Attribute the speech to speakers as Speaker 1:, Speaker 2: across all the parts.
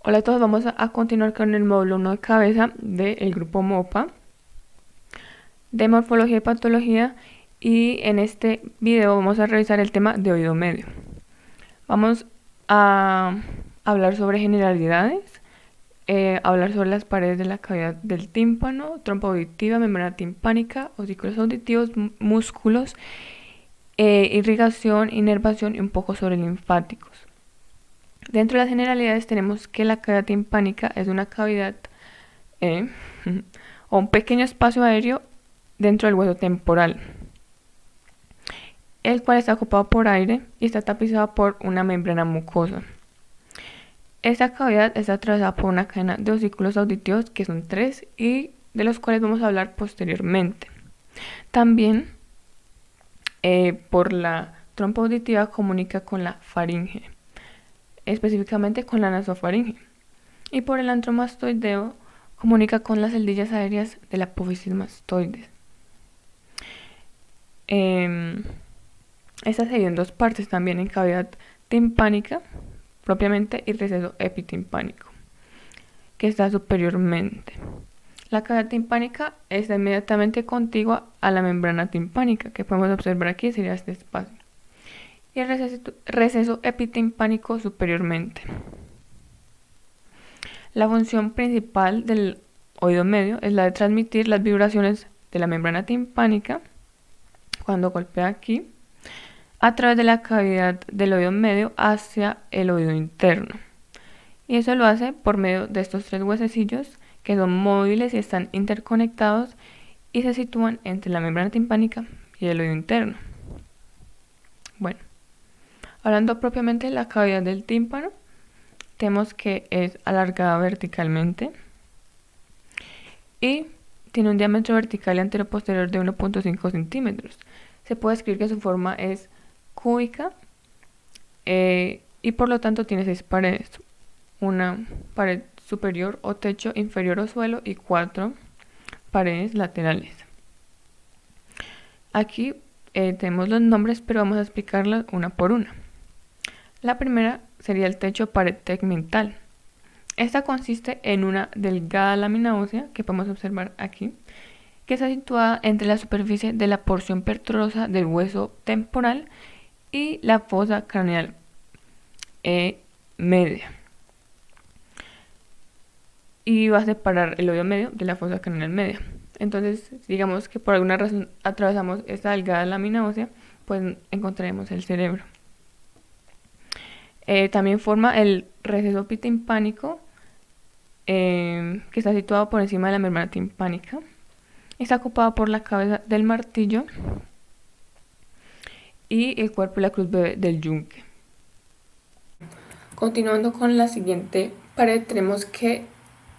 Speaker 1: Hola a todos, vamos a continuar con el módulo 1 de cabeza del grupo MOPA de morfología y patología, y en este video vamos a revisar el tema de oído medio. Vamos a hablar sobre generalidades, hablar sobre las paredes de la cavidad del tímpano, trompa auditiva, membrana timpánica, osículos auditivos, músculos, irrigación, inervación y un poco sobre linfáticos. Dentro de las generalidades tenemos que la cavidad timpánica es una cavidad o un pequeño espacio aéreo dentro del hueso temporal, el cual está ocupado por aire y está tapizado por una membrana mucosa. Esta cavidad está atravesada por una cadena de osículos auditivos, que son 3 y de los cuales vamos a hablar posteriormente. También por la trompa auditiva comunica con la faringe, específicamente con la nasofaringe, y por el antromastoideo comunica con las celdillas aéreas de la apófisis mastoides. Esta se divide en dos partes también, en cavidad timpánica propiamente y receso epitimpánico, que está superiormente. La cavidad timpánica está inmediatamente contigua a la membrana timpánica, que podemos observar aquí, sería este espacio, y el receso epitimpánico superiormente. La función principal del oído medio es la de transmitir las vibraciones de la membrana timpánica cuando golpea aquí a través de la cavidad del oído medio hacia el oído interno, y eso lo hace por medio de estos 3 huesecillos que son móviles y están interconectados y se sitúan entre la membrana timpánica y el oído interno. Bueno, hablando propiamente de la cavidad del tímpano, tenemos que es alargada verticalmente y tiene un diámetro vertical y anteroposterior de 1.5 centímetros. Se puede escribir que su forma es cúbica y por lo tanto tiene 6 paredes: una pared superior o techo, inferior o suelo, y 4 paredes laterales. Aquí tenemos los nombres, pero vamos a explicarlas una por una. La primera sería el techo pared tegmental. Esta consiste en una delgada lámina ósea que podemos observar aquí, que está situada entre la superficie de la porción perturosa del hueso temporal y la fosa craneal media, y va a separar el oído medio de la fosa craneal media. Entonces, digamos que por alguna razón atravesamos esta delgada lámina ósea, pues encontraremos el cerebro. También forma el receso epitimpánico, que está situado por encima de la membrana timpánica. Está ocupado por la cabeza del martillo y el cuerpo y la cruz bebé del yunque. Continuando con la siguiente pared, tenemos que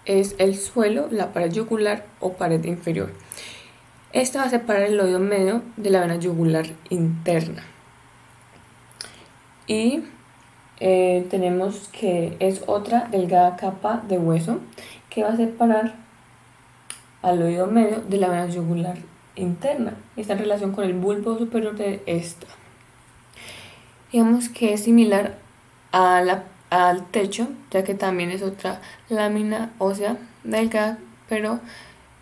Speaker 1: es el suelo, la pared yugular o pared inferior. Esta va a separar el oído medio de la vena yugular interna. Y tenemos que es otra delgada capa de hueso que va a separar al oído medio de la vena yugular interna. Está en relación con el bulbo superior de esta. Digamos que es similar al techo, ya que también es otra lámina ósea delgada, pero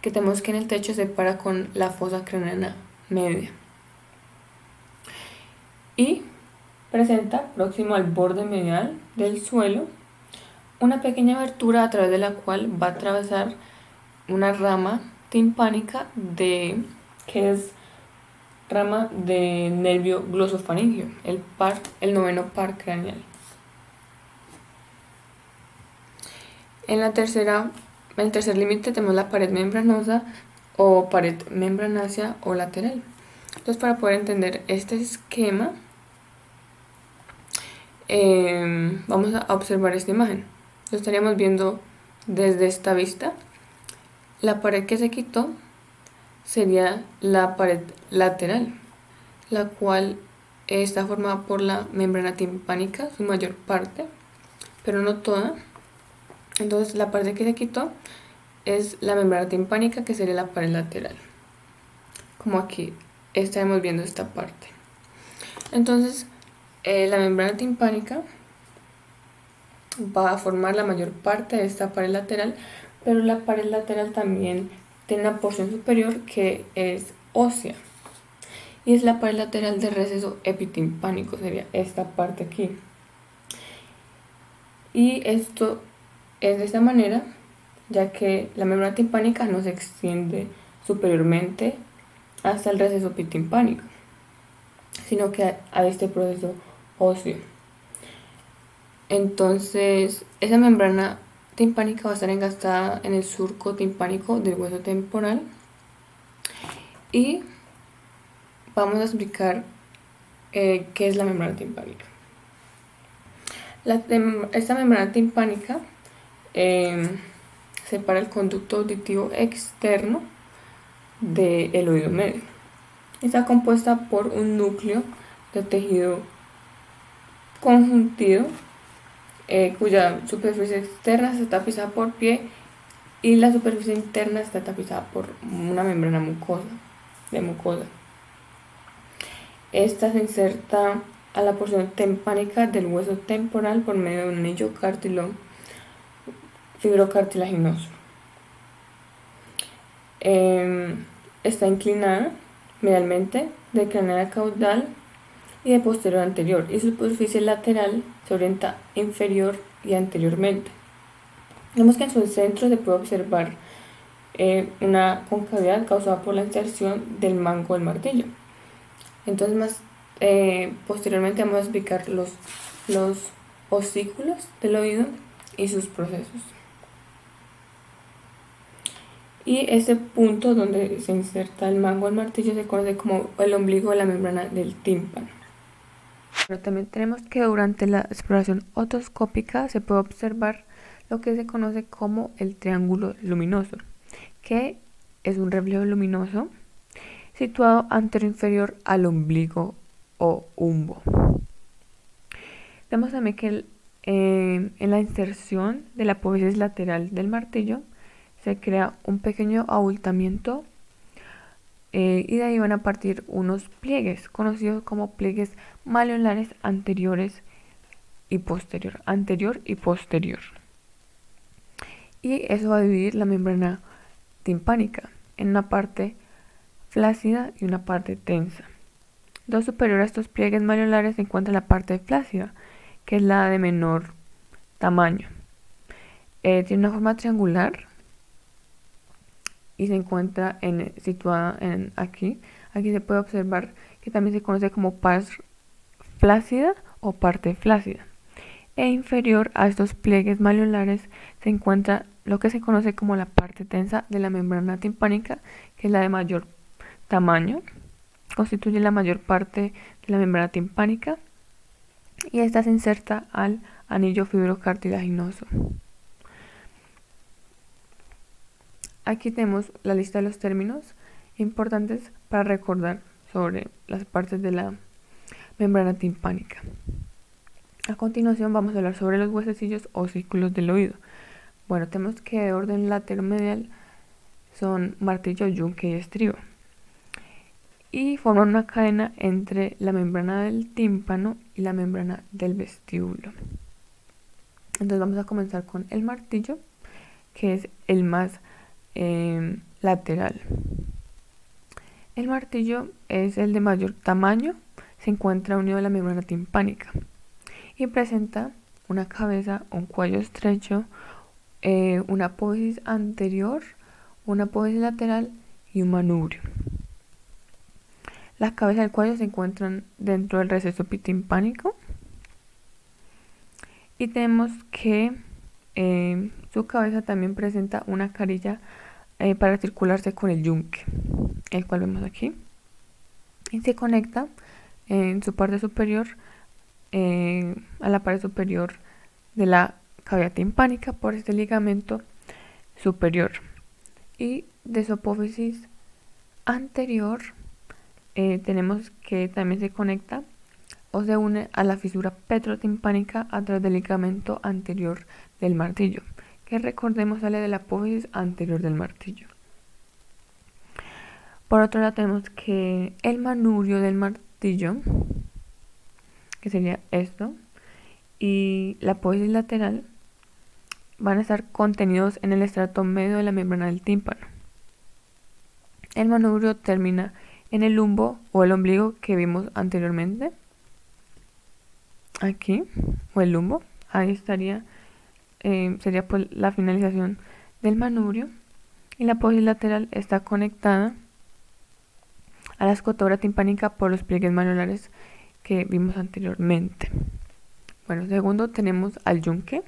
Speaker 1: que tenemos que en el techo se separa con la fosa craneana media. Y presenta, próximo al borde medial del suelo, una pequeña abertura a través de la cual va a atravesar una rama timpánica que es rama de nervio glosofaringeo, el noveno par craneal. En el tercer límite tenemos la pared membranosa o pared membranácea o lateral. Entonces, para poder entender este esquema, vamos a observar esta imagen. Lo estaríamos viendo desde esta vista. La pared que se quitó sería la pared lateral, la cual está formada por la membrana timpánica, su mayor parte, pero no toda. Entonces, la parte que se quitó es la membrana timpánica, que sería la pared lateral, como aquí estaremos viendo esta parte. Entonces, la membrana timpánica va a formar la mayor parte de esta pared lateral, pero la pared lateral también tiene una porción superior que es ósea, y es la pared lateral del receso epitimpánico, sería esta parte aquí. Y esto es de esta manera, ya que la membrana timpánica no se extiende superiormente hasta el receso epitimpánico, sino que a este proceso óseo. Entonces, esa membrana timpánica va a estar engastada en el surco timpánico del hueso temporal, y vamos a explicar qué es la membrana timpánica. Esta membrana timpánica separa el conducto auditivo externo del oído medio. Está compuesta por un núcleo de tejido conjuntivo cuya superficie externa está tapizada por piel y la superficie interna está tapizada por una membrana de mucosa. Esta se inserta a la porción timpánica del hueso temporal por medio de un anillo fibrocartilaginoso. Está inclinada medialmente de craneal a caudal y de posterior a anterior, y su superficie lateral se orienta inferior y anteriormente. Vemos que en su centro se puede observar una concavidad causada por la inserción del mango del martillo. Entonces posteriormente vamos a explicar los osículos del oído y sus procesos. Y ese punto donde se inserta el mango del martillo se conoce como el ombligo de la membrana del tímpano. Pero también tenemos que durante la exploración otoscópica se puede observar lo que se conoce como el triángulo luminoso, que es un reflejo luminoso situado anterior-inferior al ombligo o umbo. Vemos también que en la inserción de la apófisis lateral del martillo se crea un pequeño abultamiento y de ahí van a partir unos pliegues conocidos como pliegues malleolares anterior y posterior. Y eso va a dividir la membrana timpánica en una parte flácida y una parte tensa. Dos superior a estos pliegues malleolares se encuentra la parte flácida, que es la de menor tamaño. Tiene una forma triangular y se encuentra situada aquí. Aquí se puede observar que también se conoce como pars flácida o parte flácida. E inferior a estos pliegues malleolares se encuentra lo que se conoce como la parte tensa de la membrana timpánica, que es la de mayor tamaño, constituye la mayor parte de la membrana timpánica, y esta se inserta al anillo fibrocartilaginoso. Aquí tenemos la lista de los términos importantes para recordar sobre las partes de la membrana timpánica. A continuación vamos a hablar sobre los huesecillos o osículos del oído. Bueno, tenemos que de orden lateromedial son martillo, yunque y estribo, y forman una cadena entre la membrana del tímpano y la membrana del vestíbulo. Entonces vamos a comenzar con el martillo, que es el más lateral. El martillo es el de mayor tamaño, se encuentra unido a la membrana timpánica y presenta una cabeza, un cuello estrecho, una apófisis anterior, una apófisis lateral y un manubrio. La cabeza y el cuello se encuentran dentro del receso epitimpánico, y tenemos que su cabeza también presenta una carilla para articularse con el yunque, el cual vemos aquí, y se conecta en su parte superior a la pared superior de la cavidad timpánica por este ligamento superior, y de su apófisis anterior tenemos que también se conecta o se une a la fisura petrotimpánica a través del ligamento anterior del martillo, que recordemos sale de la apófisis anterior del martillo. Por otro lado tenemos que el manubrio del martillo, que sería esto, y la apófisis lateral van a estar contenidos en el estrato medio de la membrana del tímpano. El manubrio termina en el lumbo o el ombligo que vimos anteriormente. Aquí, o el lumbo, ahí estaría, sería pues la finalización del manubrio, y la apófisis lateral está conectada a la escotora timpánica por los pliegues malleolares que vimos anteriormente. Bueno, segundo tenemos al yunque,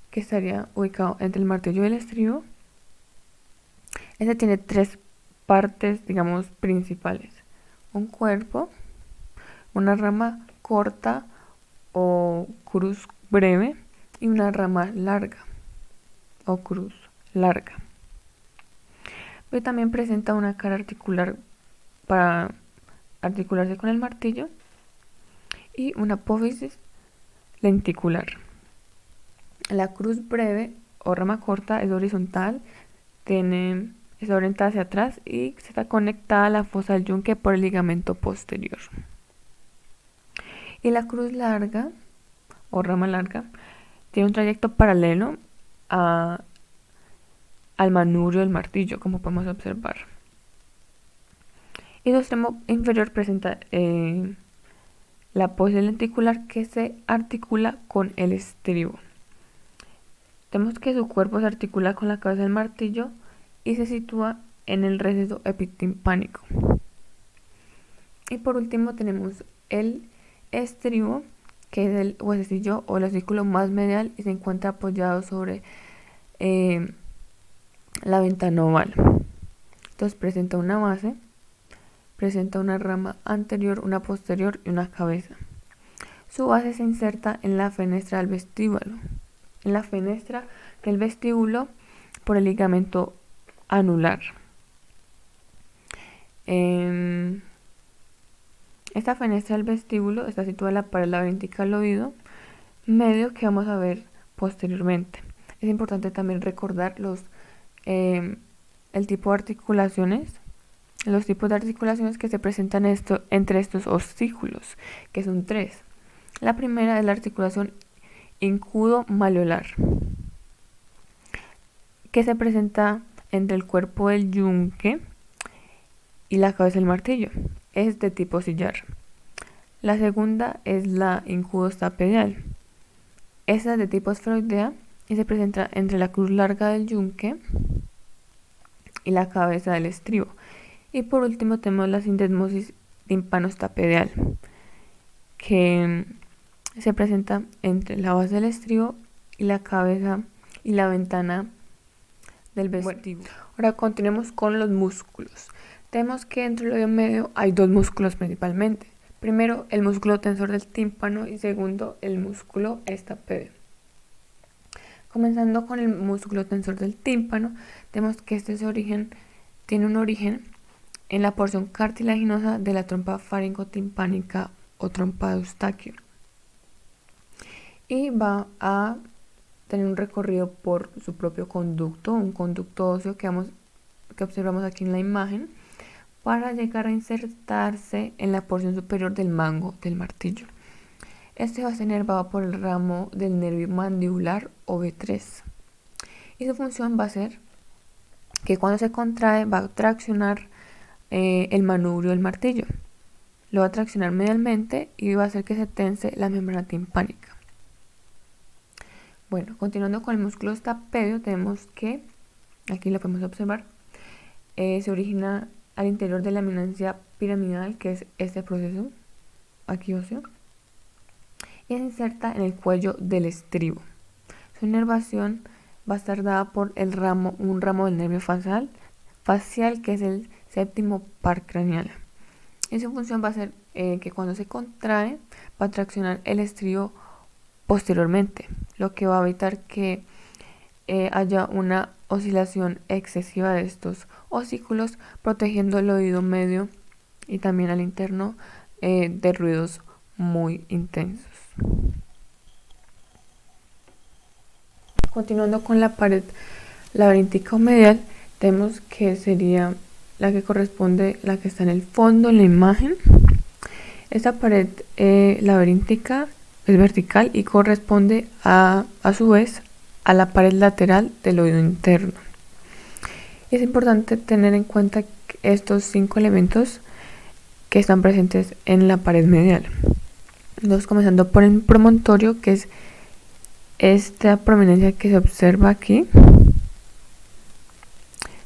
Speaker 1: que estaría ubicado entre el martillo y el estribo. Este tiene tres partes, digamos, principales: un cuerpo, una rama corta o cruz breve y una rama larga o cruz larga. Pero también presenta una cara articular para articularse con el martillo y una apófisis lenticular. La cruz breve o rama corta es horizontal, está orientada hacia atrás y está conectada a la fosa del yunque por el ligamento posterior. Y la cruz larga o rama larga tiene un trayecto paralelo al manubrio del martillo, como podemos observar. Y su extremo inferior presenta la apófisis lenticular que se articula con el estribo. Vemos que su cuerpo se articula con la cabeza del martillo y se sitúa en el receso epitimpánico. Y por último tenemos el estribo, que es el huesecillo o el osículo más medial y se encuentra apoyado sobre la ventana oval. Entonces presenta una base, presenta una rama anterior, una posterior y una cabeza. Su base se inserta en la fenestra del vestíbulo, por el ligamento anular. Esta fenestra del vestíbulo está situada en la pared laberíntica del oído medio que vamos a ver posteriormente. Es importante también recordar el tipo de articulaciones, los tipos de articulaciones que se presentan entre estos osículos, que son tres. La primera es la articulación incudo-malleolar, que se presenta entre el cuerpo del yunque y la cabeza del martillo. Es de tipo sillar. La segunda es la incudo-stapedial. Esta es de tipo esferoidea y se presenta entre la cruz larga del yunque y la cabeza del estribo. Y por último tenemos la sindesmosis timpano-stapedial, que se presenta entre la base del estribo y la cabeza y la ventana del vestíbulo. Ahora continuemos con los músculos. Tenemos que dentro del oído medio hay dos músculos principalmente. Primero, el músculo tensor del tímpano y segundo, el músculo estapédio. Comenzando con el músculo tensor del tímpano, tenemos que tiene un origen en la porción cartilaginosa de la trompa faringotimpánica o trompa de Eustaquio. Y va a tener un recorrido por su propio conducto, un conducto óseo que observamos aquí en la imagen, para llegar a insertarse en la porción superior del mango del martillo. Este va a ser inervado por el ramo del nervio mandibular o B3. Y su función va a ser que cuando se contrae va a traccionar el manubrio del martillo. Lo va a traccionar medialmente y va a hacer que se tense la membrana timpánica. Bueno, continuando con el músculo estapedio, tenemos que, aquí lo podemos observar, se origina al interior de la eminancia piramidal, que es este proceso aquí óseo, y se inserta en el cuello del estribo. Su inervación va a estar dada por un ramo del nervio facial, que es el séptimo par craneal. Y su función va a ser que cuando se contrae va a traccionar el estribo posteriormente, lo que va a evitar que haya una oscilación excesiva de estos osículos, protegiendo el oído medio y también al interno de ruidos muy intensos. Continuando con la pared laberíntica o medial, tenemos que sería la que corresponde, la que está en el fondo en la imagen. Esta pared laberíntica es vertical y corresponde a su vez a la pared lateral del oído interno. Es importante tener en cuenta estos 5 elementos que están presentes en la pared medial. Entonces, comenzando por el promontorio, que es esta prominencia que se observa aquí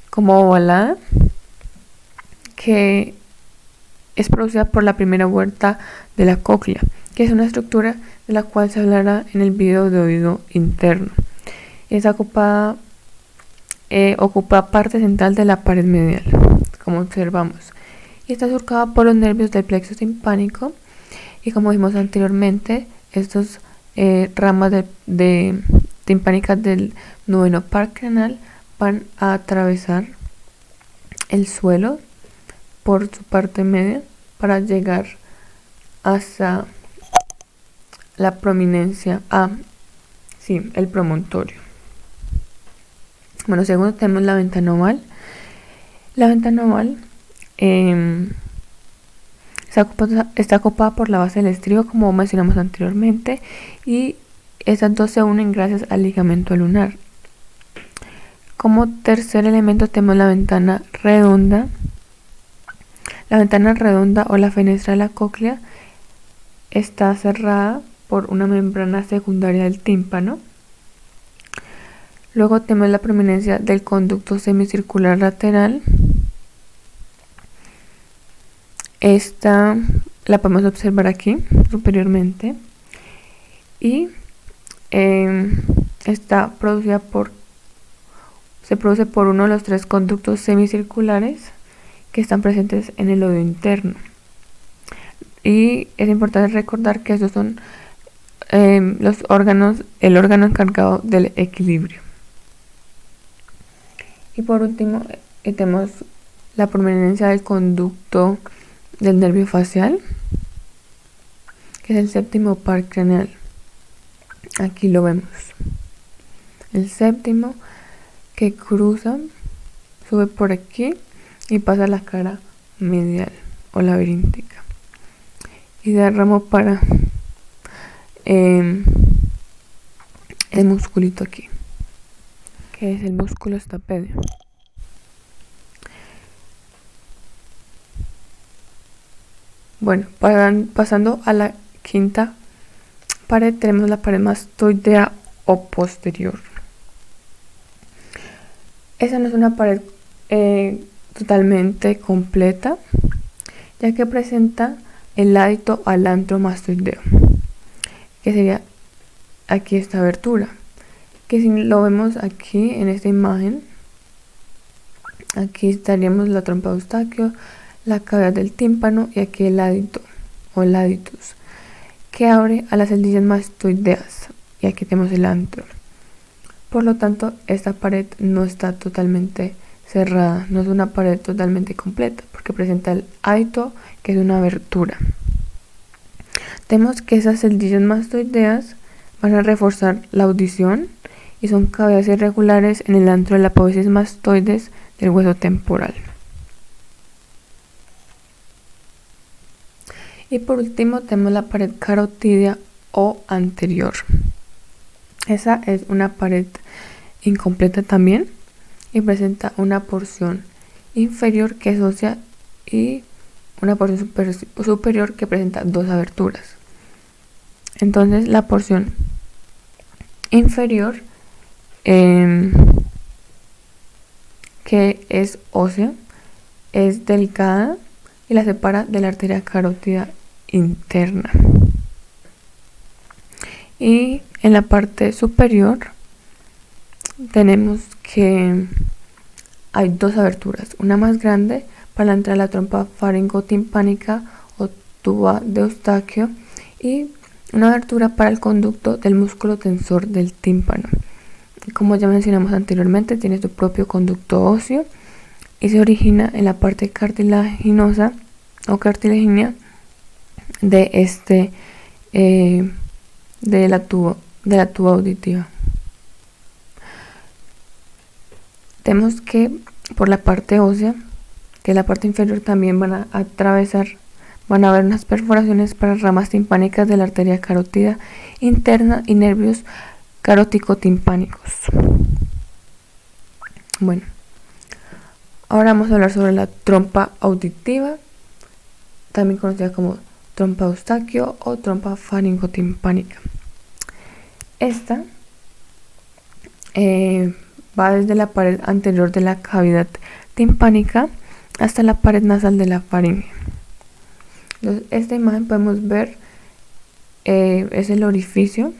Speaker 1: como ovalada, que es producida por la primera vuelta de la cóclea, que es una estructura de la cual se hablará en el video de oído interno. Ocupa parte central de la pared medial, como observamos, y está surcada por los nervios del plexo timpánico, y como vimos anteriormente, estos ramas de timpánicas del noveno par craneal van a atravesar el suelo por su parte media para llegar hasta la prominencia el promontorio. Bueno, segundo tenemos la ventana oval. La ventana oval está ocupada por la base del estribo, como mencionamos anteriormente, y estas dos se unen gracias al ligamento lunar. Como tercer elemento tenemos la ventana redonda. La ventana redonda o la fenestra de la cóclea está cerrada por una membrana secundaria del tímpano. Luego tenemos la prominencia del conducto semicircular lateral. Esta la podemos observar aquí superiormente y se produce por uno de los 3 conductos semicirculares que están presentes en el oído interno. Y es importante recordar que estos son el órgano encargado del equilibrio. Y por último tenemos la prominencia del conducto del nervio facial, que es el séptimo par craneal. Aquí lo vemos, el séptimo, que cruza, sube por aquí y pasa a la cara medial o laberíntica y derrama para el musculito aquí, que es el músculo estapedio. Bueno, pasando a la quinta pared, tenemos la pared mastoidea o posterior. Esa no es una pared totalmente completa, ya que presenta el ladito al antro mastoideo, que sería aquí esta abertura, que si lo vemos aquí en esta imagen, aquí estaríamos la trompa de Eustaquio, la cavidad del tímpano y aquí el ladito o laditus, que abre a las celdillas mastoideas, y aquí tenemos el antro. Por lo tanto, esta pared no está totalmente cerrada, no es una pared totalmente completa, porque presenta el adito, que es una abertura. Tenemos que esas celdillas mastoideas van a reforzar la audición y son cavidades irregulares en el antro de la apófisis mastoides del hueso temporal. Y por último tenemos la pared carotídea o anterior. Esa es una pared incompleta también y presenta una porción inferior que es ósea y una porción superior que presenta 2 aberturas. Entonces la porción inferior, que es ósea, es delgada y la separa de la arteria carótida interna. Y en la parte superior tenemos que hay 2 aberturas, una más grande para la entrada de la trompa faringotimpánica o tuba de Eustaquio y una abertura para el conducto del músculo tensor del tímpano. Como ya mencionamos anteriormente, tiene su propio conducto óseo y se origina en la parte cartilaginosa o cartilagínea de de la tuba auditiva. Tenemos que por la parte ósea, que es la parte inferior, también van a atravesar van a haber unas perforaciones para ramas timpánicas de la arteria carótida interna y nervios carótico-timpánicos. Bueno, ahora vamos a hablar sobre la trompa auditiva, también conocida como trompa eustaquio o trompa faringotimpánica. Esta va desde la pared anterior de la cavidad timpánica hasta la pared nasal de la faringe. Entonces, esta imagen podemos ver es el orificio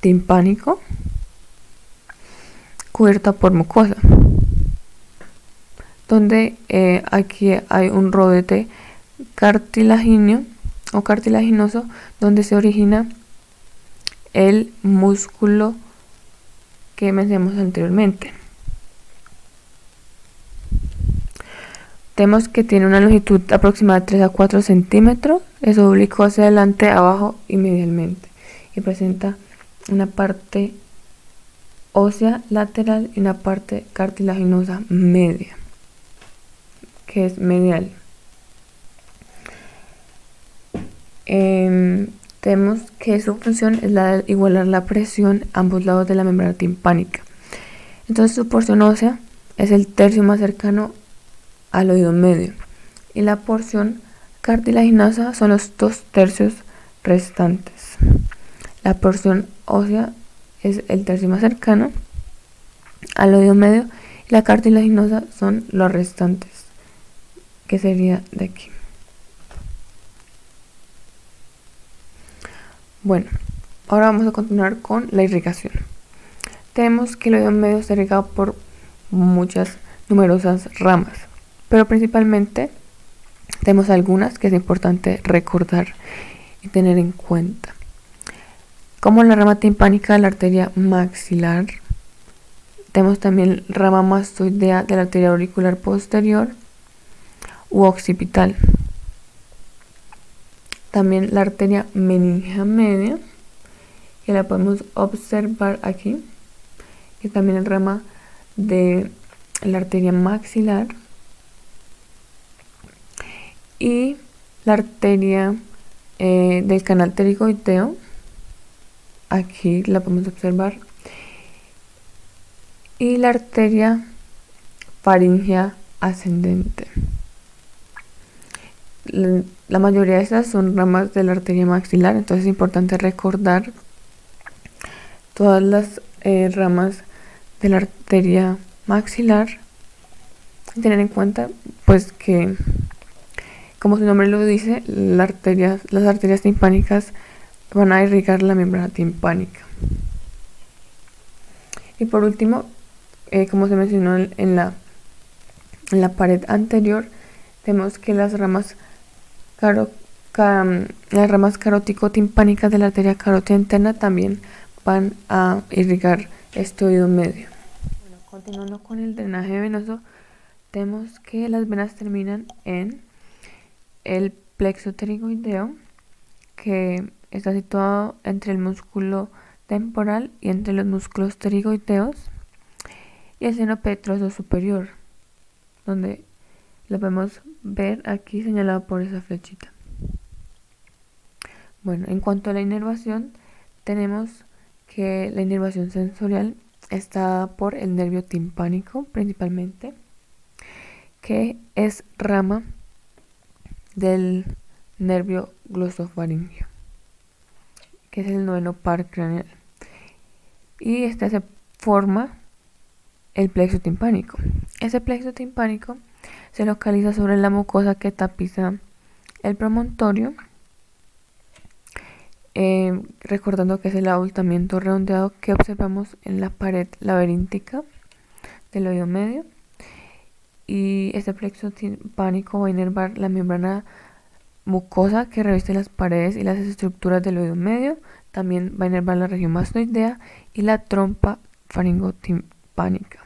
Speaker 1: timpánico cubierto por mucosa, donde aquí hay un rodete cartilagíneo o cartilaginoso donde se origina el músculo que mencionamos anteriormente. Tenemos que tiene una longitud aproximada de 3 a 4 centímetros, es oblicuo hacia adelante, abajo y medialmente, y presenta una parte ósea lateral y una parte cartilaginosa media, que es medial. Tenemos que su función es la de igualar la presión a ambos lados de la membrana timpánica. Entonces su porción ósea es el tercio más cercano al oído medio y la porción cartilaginosa son los 2/3 restantes. La porción ósea es el tercio más cercano al oído medio y la cartilaginosa son los restantes, que sería de aquí. Bueno, ahora vamos a continuar con la irrigación. Tenemos que el oído medio está irrigado por muchas numerosas ramas, pero principalmente tenemos algunas que es importante recordar y tener en cuenta, como la rama timpánica de la arteria maxilar. Tenemos también rama mastoidea de la arteria auricular posterior u occipital. También la arteria meningea media, que la podemos observar aquí, y también la rama de la arteria maxilar y la arteria del canal pterigoideo, aquí la podemos observar, y la arteria faríngea ascendente. La mayoría de estas son ramas de la arteria maxilar, entonces es importante recordar todas las ramas de la arteria maxilar y tener en cuenta pues que, como su nombre lo dice, las arterias timpánicas van a irrigar la membrana timpánica. Y por último, como se mencionó en la pared anterior, tenemos que las ramas carótico-timpánicas de la arteria carótida interna también van a irrigar este oído medio. Bueno, continuando con el drenaje venoso, tenemos que las venas terminan en el plexo pterigoideo, que está situado entre el músculo temporal y entre los músculos pterigoideos, y el seno petroso superior, donde lo podemos ver aquí señalado por esa flechita. Bueno, en cuanto a la inervación, tenemos que la inervación sensorial está por el nervio timpánico principalmente, que es rama del nervio glosofaríngeo, que es el noveno par craneal, y este se forma el plexo timpánico. Ese plexo timpánico se localiza sobre la mucosa que tapiza el promontorio, recordando que es el abultamiento redondeado que observamos en la pared laberíntica del oído medio, y este plexo timpánico va a inervar la membrana mucosa que reviste las paredes y las estructuras del oído medio. También va a inervar la región mastoidea y la trompa faringotimpánica.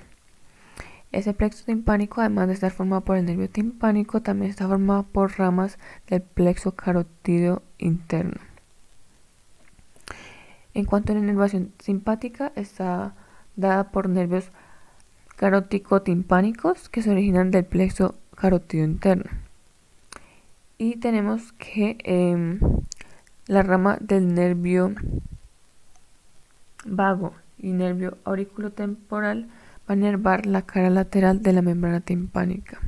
Speaker 1: Ese plexo timpánico, además de estar formado por el nervio timpánico, también está formado por ramas del plexo carotídeo interno. En cuanto a la inervación simpática, está dada por nervios carótico-timpánicos que se originan del plexo carotídeo interno. Y tenemos que la rama del nervio vago y nervio auriculotemporal va a inervar la cara lateral de la membrana timpánica.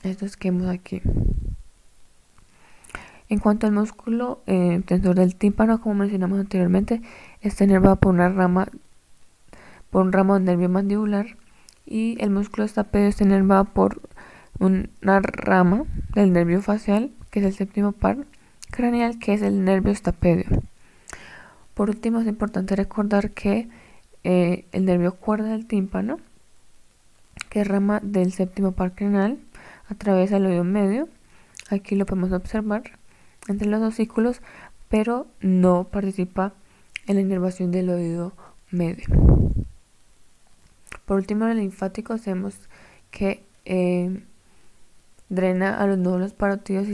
Speaker 1: Estos que vemos aquí. En cuanto al músculo tensor del tímpano, como mencionamos anteriormente, está inervado por un ramo del nervio mandibular, y el músculo estapedio está inervado por una rama del nervio facial, que es el séptimo par craneal, que es el nervio estapedio. Por último, es importante recordar que el nervio cuerda del tímpano, que es rama del séptimo par craneal, atraviesa el oído medio. Aquí lo podemos observar entre los osículos, pero no participa en la inervación del oído medio. Por último, en el linfático vemos que drena a los nódulos parótidos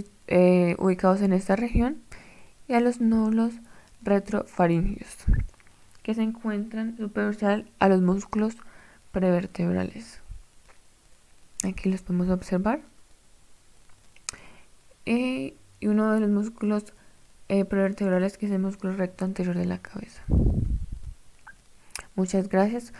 Speaker 1: ubicados en esta región y a los nódulos retrofaringios, que se encuentran superficial a los músculos prevertebrales. Aquí los podemos observar. Y uno de los músculos prevertebrales, que es el músculo recto anterior de la cabeza. Muchas gracias